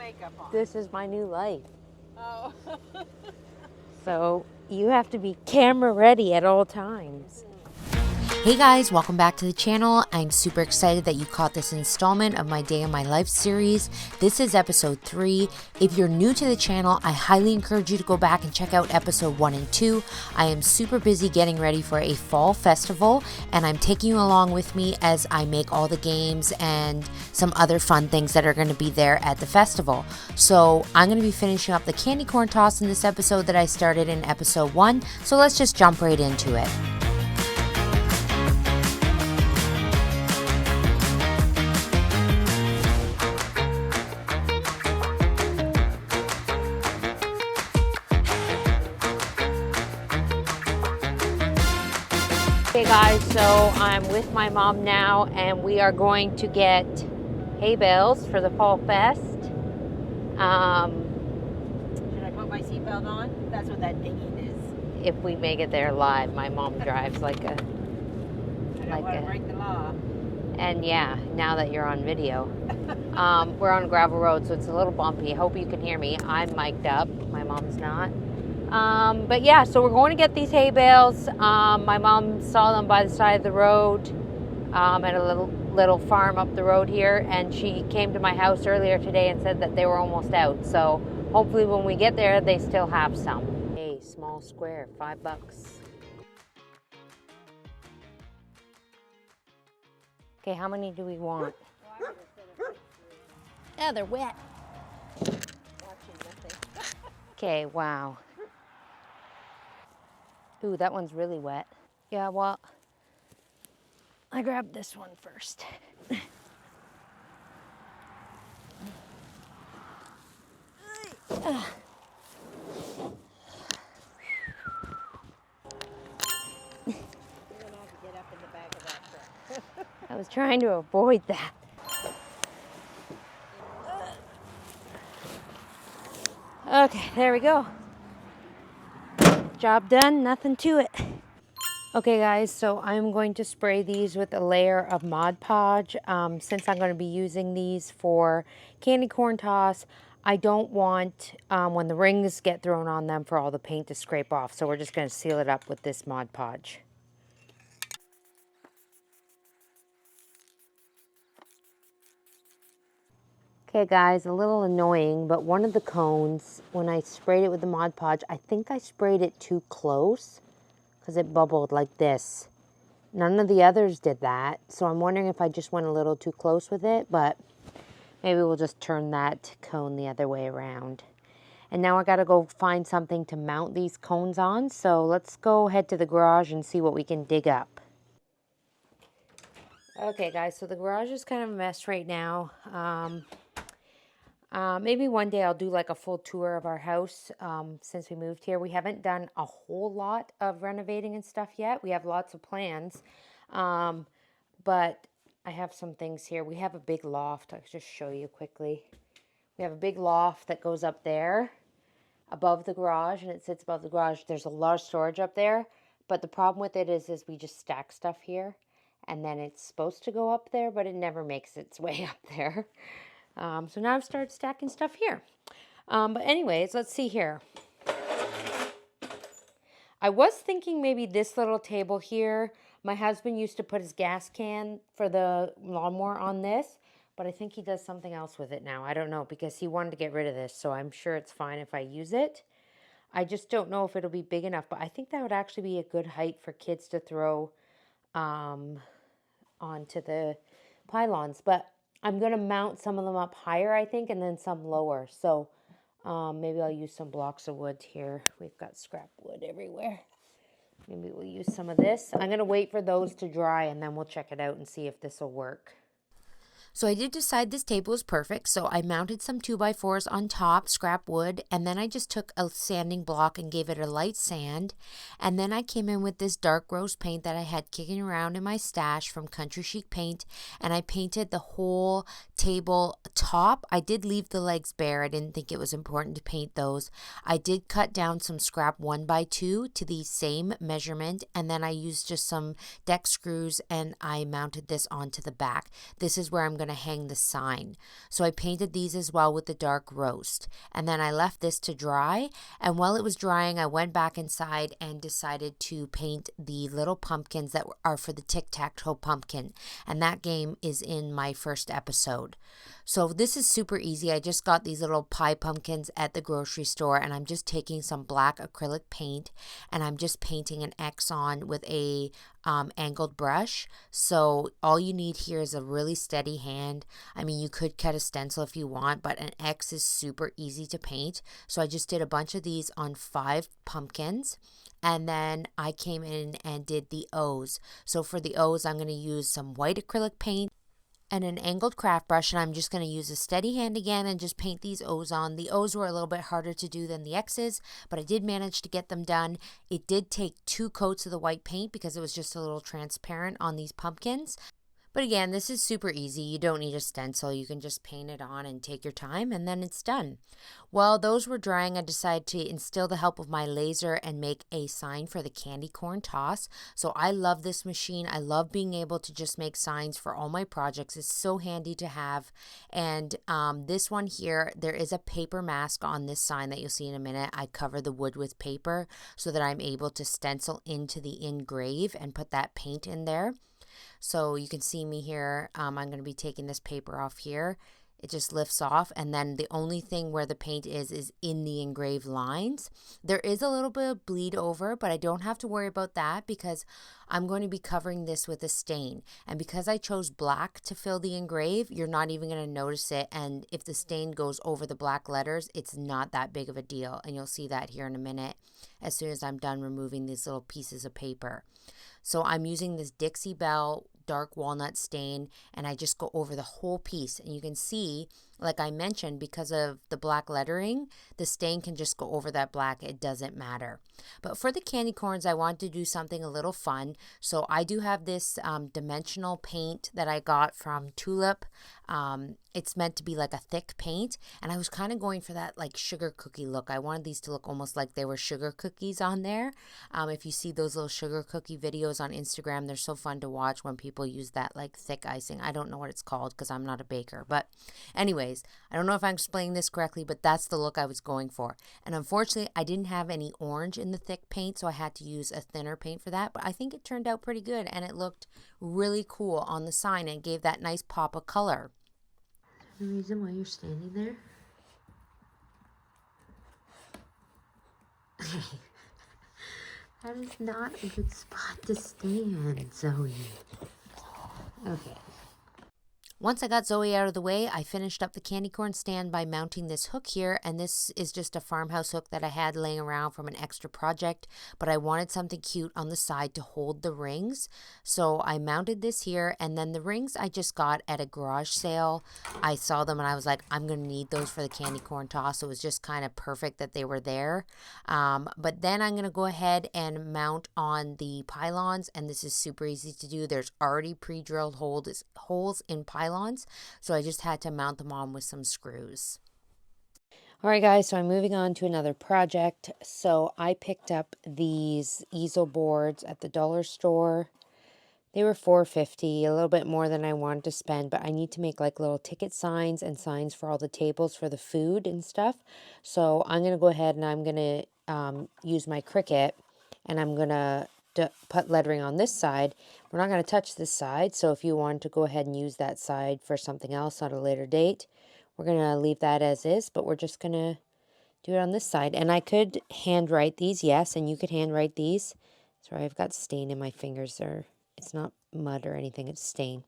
makeup on. This is my new life. Oh. So you have to be camera ready at all times. Hey guys, welcome back to the channel. I'm super excited that you caught this installment of my Day in My Life series. This is episode 3. If you're new to the channel, I highly encourage you to go back and check out episode 1 and 2. I am super busy getting ready for a fall festival, and I'm taking you along with me as I make all the games and some other fun things that are going to be there at the festival. So I'm going to be finishing up the candy corn toss in this episode that I started in episode 1. So let's just jump right into it. Okay guys, so I'm with my mom now and we are going to get hay bales for the fall fest. Should I put my seatbelt on? That's what that dinging is. If we make it there live, my mom drives like a... I don't want to break the law. And yeah, now that you're on video. We're on a gravel road, so it's a little bumpy. I hope you can hear me. I'm mic'd up. My mom's not. But yeah, so we're going to get these hay bales. My mom saw them by the side of the road at a little farm up the road here, and she came to my house earlier today and said that they were almost out. So hopefully when we get there, they still have some. Hey, small square, $5. Okay, how many do we want? Oh, they're wet. Okay, wow. Ooh, that one's really wet. Yeah, well, I grabbed this one first. I was trying to avoid that. Okay, there we go. Job done, nothing to it. Okay guys, so I'm going to spray these with a layer of Mod Podge. Since I'm going to be using these for candy corn toss, I don't want when the rings get thrown on them for all the paint to scrape off. So we're just going to seal it up with this Mod Podge. Okay guys, a little annoying, but one of the cones, when I sprayed it with the Mod Podge, I think I sprayed it too close because it bubbled like this. None of the others did that, so I'm wondering if I just went a little too close with it, but maybe we'll just turn that cone the other way around. And now I gotta go find something to mount these cones on, so let's go head to the garage and see what we can dig up. Okay guys, so the garage is kind of a mess right now. Maybe one day I'll do like a full tour of our house since we moved here. We haven't done a whole lot of renovating and stuff yet. We have lots of plans, but I have some things here. We have a big loft. I'll just show you quickly. We have a big loft that goes up there above the garage, and it sits above the garage. There's a lot of storage up there, but the problem with it is we just stack stuff here, and then it's supposed to go up there, but it never makes its way up there. So now I've started stacking stuff here. But anyways, let's see here. I was thinking maybe this little table here. My husband used to put his gas can for the lawnmower on this, but I think he does something else with it now. I don't know, because he wanted to get rid of this, so I'm sure it's fine if I use it. I just don't know if it'll be big enough, but I think that would actually be a good height for kids to throw onto the pylons. But I'm going to mount some of them up higher, I think, and then some lower. So maybe I'll use some blocks of wood here. We've got scrap wood everywhere. Maybe we'll use some of this. I'm going to wait for those to dry, and then we'll check it out and see if this will work. So I did decide this table was perfect, so I mounted some 2x4s on top, scrap wood, and then I just took a sanding block and gave it a light sand, and then I came in with this dark rose paint that I had kicking around in my stash from Country Chic Paint, and I painted the whole table top. I did leave the legs bare. I didn't think it was important to paint those. I did cut down some scrap 1x2 to the same measurement, and then I used just some deck screws and I mounted this onto the back. This is where I'm going going to hang the sign. So I painted these as well with the dark roast. And then I left this to dry. And while it was drying, I went back inside and decided to paint the little pumpkins that are for the tic-tac-toe pumpkin. And that game is in my first episode. So this is super easy. I just got these little pie pumpkins at the grocery store, and I'm just taking some black acrylic paint and I'm just painting an X on with a angled brush. So all you need here is a really steady hand. I mean, you could cut a stencil if you want, but an X is super easy to paint. So I just did a bunch of these on 5 pumpkins. And then I came in and did the O's. So for the O's, I'm going to use some white acrylic paint and an angled craft brush, and I'm just going to use a steady hand again and just paint these O's on. The O's were a little bit harder to do than the X's, but I did manage to get them done. It did take 2 coats of the white paint because it was just a little transparent on these pumpkins. But again, this is super easy. You don't need a stencil. You can just paint it on and take your time, and then it's done. While those were drying, I decided to instill the help of my laser and make a sign for the candy corn toss. So I love this machine. I love being able to just make signs for all my projects. It's so handy to have. And this one here, there is a paper mask on this sign that you'll see in a minute. I cover the wood with paper so that I'm able to stencil into the engrave and put that paint in there. So you can see me here. I'm going to be taking this paper off here. It just lifts off, and then the only thing where the paint is in the engraved lines. There is a little bit of bleed over, but I don't have to worry about that because I'm going to be covering this with a stain. And because I chose black to fill the engrave, you're not even going to notice it. And if the stain goes over the black letters, it's not that big of a deal. And you'll see that here in a minute as soon as I'm done removing these little pieces of paper. So I'm using this Dixie Belle dark walnut stain, and I just go over the whole piece. And you can see, like I mentioned, because of the black lettering, the stain can just go over that black. It doesn't matter. But for the candy corns, I wanted to do something a little fun. So I do have this dimensional paint that I got from Tulip. It's meant to be like a thick paint, and I was kind of going for that like sugar cookie look. I wanted these to look almost like they were sugar cookies on there. If you see those little sugar cookie videos on Instagram, they're so fun to watch when people use that like thick icing. I don't know what it's called because I'm not a baker, but anyways, I don't know if I'm explaining this correctly, but that's the look I was going for. And unfortunately, I didn't have any orange in the thick paint, so I had to use a thinner paint for that, but I think it turned out pretty good, and it looked really cool on the sign and gave that nice pop of color. The reason why you're standing there? That is not a good spot to stand, Zoe. Okay. Once I got Zoe out of the way, I finished up the candy corn stand by mounting this hook here, and this is just a farmhouse hook that I had laying around from an extra project, but I wanted something cute on the side to hold the rings. So I mounted this here, and then the rings I just got at a garage sale. I saw them and I was like, I'm going to need those for the candy corn toss. So it was just kind of perfect that they were there. But then I'm going to go ahead and mount on the pylons, and this is super easy to do. There's already pre-drilled holes in pylons. So I just had to mount them on with some screws. All right, guys, so I'm moving on to another project. So I picked up these easel boards at the dollar store. They were $4.50, a little bit more than I wanted to spend, but I need to make like little ticket signs and signs for all the tables for the food and stuff. So I'm going to go ahead and I'm going to use my Cricut, and I'm going to put lettering on this side. We're not going to touch this side, so if you want to go ahead and use that side for something else at a later date, we're going to leave that as is, but we're just going to do it on this side. And I could handwrite these, yes, and you could handwrite these. Sorry, I've got stain in my fingers there. It's not mud or anything, it's stain.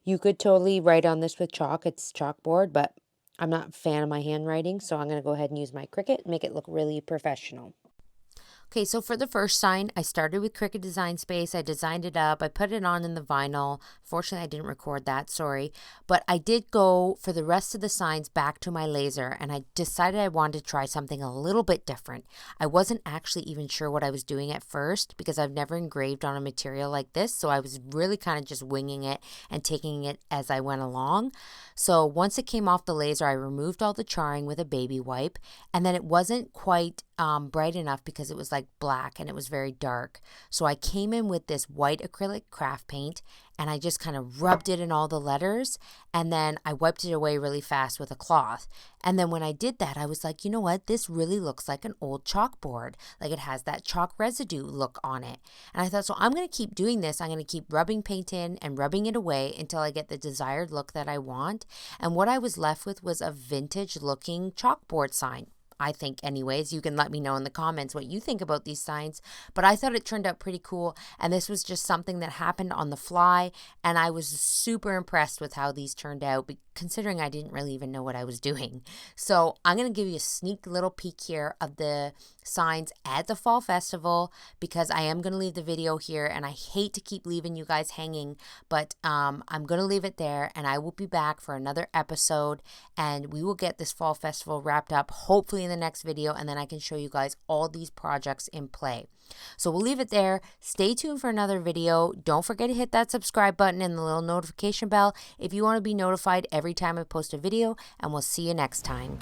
You could totally write on this with chalk. It's chalkboard, but I'm not a fan of my handwriting, so I'm going to go ahead and use my Cricut and make it look really professional. Okay, so for the first sign, I started with Cricut Design Space. I designed it up. I put it on in the vinyl. Fortunately, I didn't record that, sorry. But I did go for the rest of the signs back to my laser, and I decided I wanted to try something a little bit different. I wasn't actually even sure what I was doing at first because I've never engraved on a material like this, so I was really kind of just winging it and taking it as I went along. So once it came off the laser, I removed all the charring with a baby wipe, and then it wasn't quite bright enough because it was like like black and it was very dark. So I came in with this white acrylic craft paint and I just kind of rubbed it in all the letters, and then I wiped it away really fast with a cloth. And then when I did that, I was like, you know what? This really looks like an old chalkboard. Like it has that chalk residue look on it. And I thought, so I'm going to keep doing this. I'm going to keep rubbing paint in and rubbing it away until I get the desired look that I want. And what I was left with was a vintage looking chalkboard sign. I think anyways. You can let me know in the comments what you think about these signs, but I thought it turned out pretty cool, and this was just something that happened on the fly, and I was super impressed with how these turned out, considering I didn't really even know what I was doing. So I'm going to give you a sneak little peek here of the signs at the Fall Festival, because I am going to leave the video here, and I hate to keep leaving you guys hanging, but I'm going to leave it there, and I will be back for another episode, and we will get this Fall Festival wrapped up, hopefully in the next video, and then I can show you guys all these projects in play. So we'll leave it there. Stay tuned for another video. Don't forget to hit that subscribe button and the little notification bell if you want to be notified every time I post a video, and we'll see you next time.